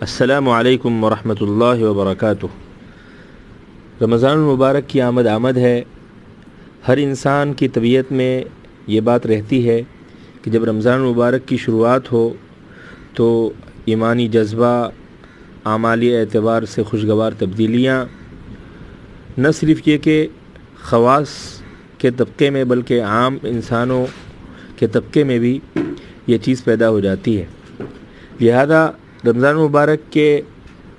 السلام علیکم ورحمۃ اللہ وبرکاتہ۔ رمضان المبارک کی آمد ہے۔ ہر انسان کی طبیعت میں یہ بات رہتی ہے کہ جب رمضان المبارک کی شروعات ہو تو ایمانی جذبہ، اعمالی اعتبار سے خوشگوار تبدیلیاں نہ صرف یہ کہ خواص کے طبقے میں بلکہ عام انسانوں کے طبقے میں بھی یہ چیز پیدا ہو جاتی ہے۔ لہذا رمضان مبارک کے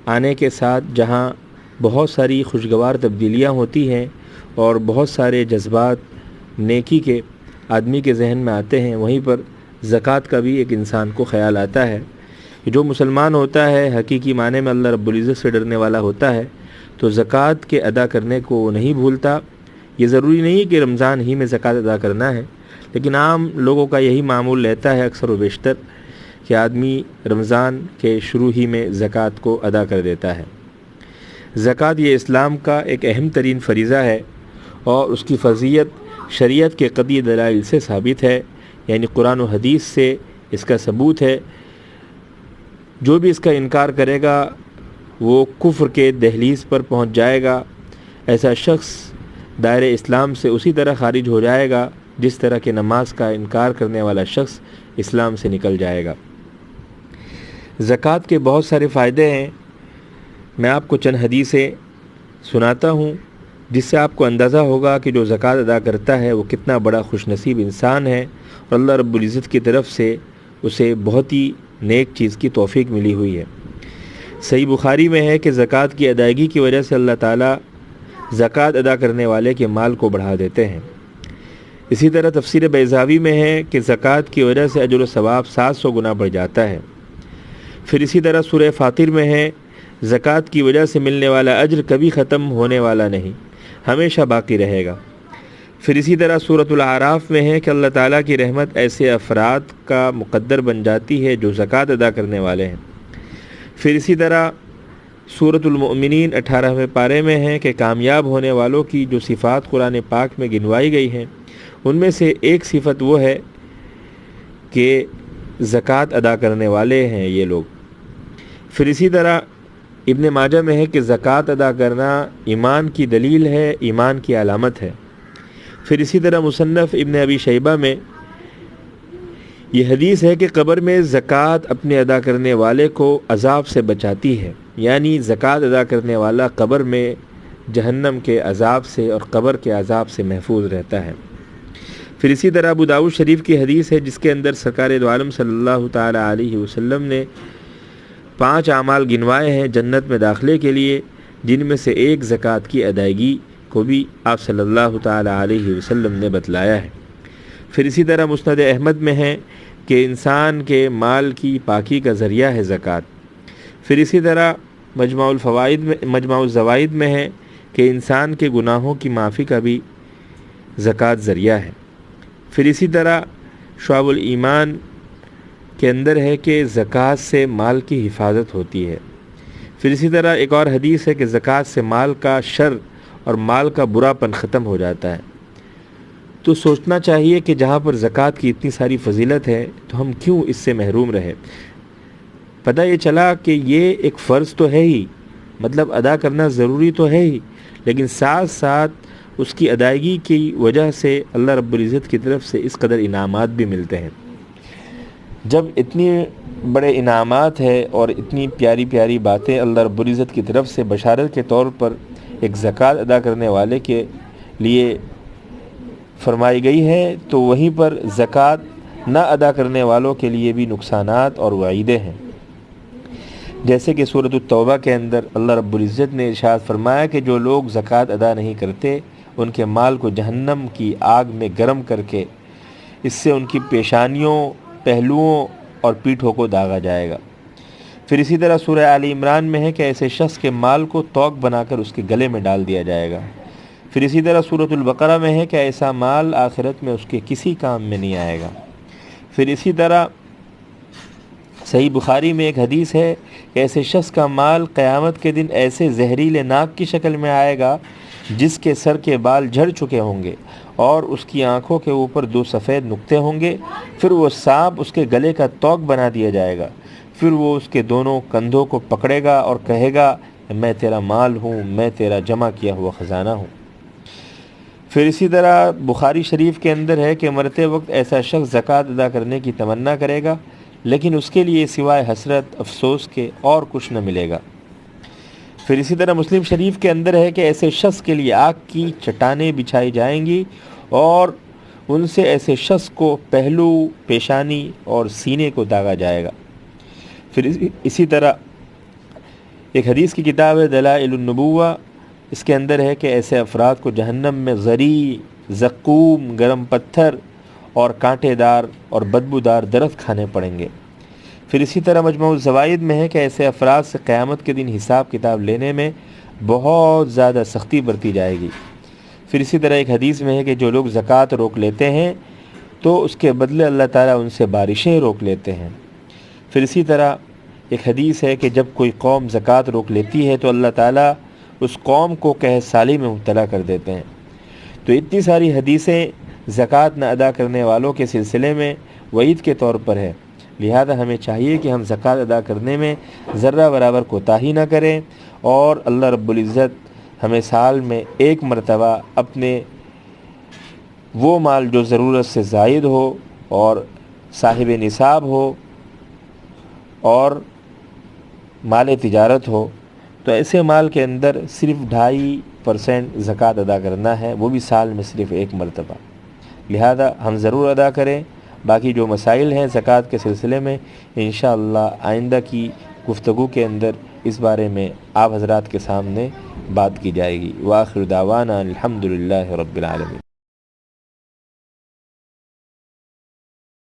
آنے کے ساتھ جہاں بہت ساری خوشگوار تبدیلیاں ہوتی ہیں اور بہت سارے جذبات نیکی کے آدمی کے ذہن میں آتے ہیں، وہیں پر زکوٰۃ کا بھی ایک انسان کو خیال آتا ہے کہ جو مسلمان ہوتا ہے، حقیقی معنی میں اللہ رب العزت سے ڈرنے والا ہوتا ہے، تو زکوٰۃ کے ادا کرنے کو وہ نہیں بھولتا۔ یہ ضروری نہیں کہ رمضان ہی میں زکوٰۃ ادا کرنا ہے، لیکن عام لوگوں کا یہی معمول رہتا ہے اکثر و بیشتر کہ آدمی رمضان کے شروع ہی میں زکوٰۃ کو ادا کر دیتا ہے۔ زکوٰۃ یہ اسلام کا ایک اہم ترین فریضہ ہے اور اس کی فرضیت شریعت کے قطعی دلائل سے ثابت ہے، یعنی قرآن و حدیث سے اس کا ثبوت ہے۔ جو بھی اس کا انکار کرے گا وہ کفر کے دہلیز پر پہنچ جائے گا۔ ایسا شخص دائرہ اسلام سے اسی طرح خارج ہو جائے گا جس طرح کہ نماز کا انکار کرنے والا شخص اسلام سے نکل جائے گا۔ زکوٰۃ کے بہت سارے فائدے ہیں۔ میں آپ کو چند حدیثیں سناتا ہوں جس سے آپ کو اندازہ ہوگا کہ جو زکوٰۃ ادا کرتا ہے وہ کتنا بڑا خوش نصیب انسان ہے اور اللہ رب العزت کی طرف سے اسے بہت ہی نیک چیز کی توفیق ملی ہوئی ہے۔ صحیح بخاری میں ہے کہ زکوٰۃ کی ادائیگی کی وجہ سے اللہ تعالیٰ زکوٰۃ ادا کرنے والے کے مال کو بڑھا دیتے ہیں۔ اسی طرح تفسیر بیضاوی میں ہے کہ زکوٰۃ کی وجہ سے اجر و ثواب 700 گنا بڑھ جاتا ہے۔ پھر اسی طرح سورہ فاطر میں ہے زکوٰۃ کی وجہ سے ملنے والا اجر کبھی ختم ہونے والا نہیں، ہمیشہ باقی رہے گا۔ پھر اسی طرح سورۃ الاعراف میں ہے کہ اللہ تعالیٰ کی رحمت ایسے افراد کا مقدر بن جاتی ہے جو زکوٰۃ ادا کرنے والے ہیں۔ پھر اسی طرح سورۃ المؤمنین 18ویں پارے میں ہے کہ کامیاب ہونے والوں کی جو صفات قرآن پاک میں گنوائی گئی ہیں ان میں سے ایک صفت وہ ہے کہ زکوٰۃ ادا کرنے والے ہیں یہ لوگ۔ پھر اسی طرح ابن ماجہ میں ہے کہ زکوٰۃ ادا کرنا ایمان کی دلیل ہے، ایمان کی علامت ہے۔ پھر اسی طرح مصنف ابن ابی شیبہ میں یہ حدیث ہے کہ قبر میں زکوٰۃ اپنے ادا کرنے والے کو عذاب سے بچاتی ہے، یعنی زکوٰۃ ادا کرنے والا قبر میں جہنم کے عذاب سے اور قبر کے عذاب سے محفوظ رہتا ہے۔ پھر اسی طرح ابو داؤد شریف کی حدیث ہے جس کے اندر سرکار دو عالم صلی اللہ تعالی علیہ وسلم نے 5 اعمال گنوائے ہیں جنت میں داخلے کے لیے، جن میں سے ایک زکوٰۃ کی ادائیگی کو بھی آپ صلی اللہ تعالی علیہ وسلم نے بتلایا ہے۔ پھر اسی طرح مسند احمد میں ہے کہ انسان کے مال کی پاکی کا ذریعہ ہے زکوٰۃ۔ پھر اسی طرح مجمع الزوائد میں ہے کہ انسان کے گناہوں کی معافی کا بھی زکوٰۃ ذریعہ ہے۔ پھر اسی طرح شعب الایمان کے اندر ہے کہ زکوٰۃ سے مال کی حفاظت ہوتی ہے۔ پھر اسی طرح ایک اور حدیث ہے کہ زکوٰۃ سے مال کا شر اور مال کا برا پن ختم ہو جاتا ہے۔ تو سوچنا چاہیے کہ جہاں پر زکوٰۃ کی اتنی ساری فضیلت ہے تو ہم کیوں اس سے محروم رہے۔ پتہ یہ چلا کہ یہ ایک فرض تو ہے ہی، مطلب ادا کرنا ضروری تو ہے ہی، لیکن ساتھ ساتھ اس کی ادائیگی کی وجہ سے اللہ رب العزت کی طرف سے اس قدر انعامات بھی ملتے ہیں۔ جب اتنی بڑے انعامات ہیں اور اتنی پیاری پیاری باتیں اللہ رب العزت کی طرف سے بشارت کے طور پر ایک زکوٰۃ ادا کرنے والے کے لیے فرمائی گئی ہے، تو وہیں پر زکوٰۃ نہ ادا کرنے والوں کے لیے بھی نقصانات اور وعیدیں ہیں۔ جیسے کہ سورۃ التوبہ کے اندر اللہ رب العزت نے ارشاد فرمایا کہ جو لوگ زکوٰۃ ادا نہیں کرتے ان کے مال کو جہنم کی آگ میں گرم کر کے اس سے ان کی پیشانیوں، پہلوؤں اور پیٹھوں کو داغا جائے گا۔ پھر اسی طرح سورہ آل عمران میں ہے کہ ایسے شخص کے مال کو توق بنا کر اس کے گلے میں ڈال دیا جائے گا۔ پھر اسی طرح سورۃ البقرہ میں ہے کہ ایسا مال آخرت میں اس کے کسی کام میں نہیں آئے گا۔ پھر اسی طرح صحیح بخاری میں ایک حدیث ہے کہ ایسے شخص کا مال قیامت کے دن ایسے زہریلے ناک کی شکل میں آئے گا جس کے سر کے بال جھڑ چکے ہوں گے اور اس کی آنکھوں کے اوپر 2 سفید نقطے ہوں گے، پھر وہ سانپ اس کے گلے کا توق بنا دیا جائے گا، پھر وہ اس کے دونوں کندھوں کو پکڑے گا اور کہے گا میں تیرا مال ہوں، میں تیرا جمع کیا ہوا خزانہ ہوں۔ پھر اسی طرح بخاری شریف کے اندر ہے کہ مرتے وقت ایسا شخص زکوٰۃ ادا کرنے کی تمنا کرے گا، لیکن اس کے لیے سوائے حسرت افسوس کے اور کچھ نہ ملے گا۔ پھر اسی طرح مسلم شریف کے اندر ہے کہ ایسے شخص کے لیے آگ کی چٹانیں بچھائی جائیں گی اور ان سے ایسے شخص کو پہلو، پیشانی اور سینے کو داغا جائے گا۔ پھر اسی طرح ایک حدیث کی کتاب ہے دلائل النبوہ، اس کے اندر ہے کہ ایسے افراد کو جہنم میں زری، زقوم، گرم پتھر اور کانٹے دار اور بدبودار درخت کھانے پڑیں گے۔ پھر اسی طرح مجموع الزوائد میں ہے کہ ایسے افراد سے قیامت کے دن حساب کتاب لینے میں بہت زیادہ سختی برتی جائے گی۔ پھر اسی طرح ایک حدیث میں ہے کہ جو لوگ زکوٰۃ روک لیتے ہیں تو اس کے بدلے اللہ تعالیٰ ان سے بارشیں روک لیتے ہیں۔ پھر اسی طرح ایک حدیث ہے کہ جب کوئی قوم زکوٰۃ روک لیتی ہے تو اللہ تعالیٰ اس قوم کو قحط سالی میں مبتلا کر دیتے ہیں۔ تو اتنی ساری حدیثیں زکوٰۃ نہ ادا کرنے والوں کے سلسلے میں وعید کے طور پر ہے، لہذا ہمیں چاہیے کہ ہم زکوٰۃ ادا کرنے میں ذرہ برابر کوتاہی نہ کریں، اور اللہ رب العزت ہمیں سال میں ایک مرتبہ اپنے وہ مال جو ضرورت سے زائد ہو اور صاحب نصاب ہو اور مال تجارت ہو، تو ایسے مال کے اندر صرف 2.5% زکوٰۃ ادا کرنا ہے، وہ بھی سال میں صرف ایک مرتبہ۔ لہذا ہم ضرور ادا کریں۔ باقی جو مسائل ہیں زکوٰۃ کے سلسلے میں انشاءاللہ آئندہ کی گفتگو کے اندر اس بارے میں آپ حضرات کے سامنے بات کی جائے گی۔ وآخر دعوانا الحمدللہ رب العالمین۔